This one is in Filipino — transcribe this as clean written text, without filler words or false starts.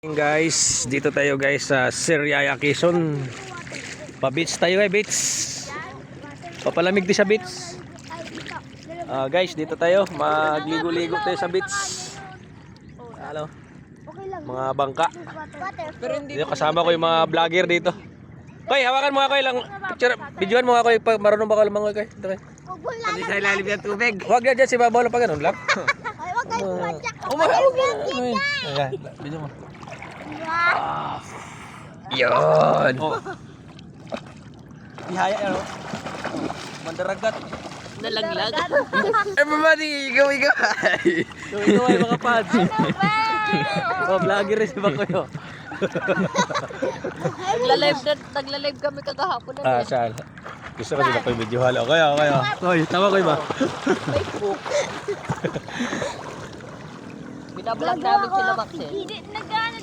Guys, dito tayo guys sa Siriaya, Quezon. Pa-beach tayo beach. Papalamig din sa beach. Guys, dito tayo. Magligo-ligo tayo sa beach. Hello. Mga bangka. Dito kasama ko yung mga vlogger dito. Koy, hawakan mo ako lang. Picture, videoan mo ako. Marunong ba ka lumangoy koy? Dito koy. Hindi sa ilalim ng tubig. Huwag yan dyan si Babolo pa ganun lang. Huwag kayo pumadyak. Ayan, video mo. Yun. Oh. Ihaya yan, oh. Mandaragat. Nalaglag. Everybody, ikaw. Ikaw ay mga pads. Oh, vlogger rin si Bakoy. Nagla-live kami kagahapon na. Saan? Gusto ko si Bakoy video halo. Kaya. Koy, tama Koy ba? Facebook. Binablog namin sila Maxel. Hindi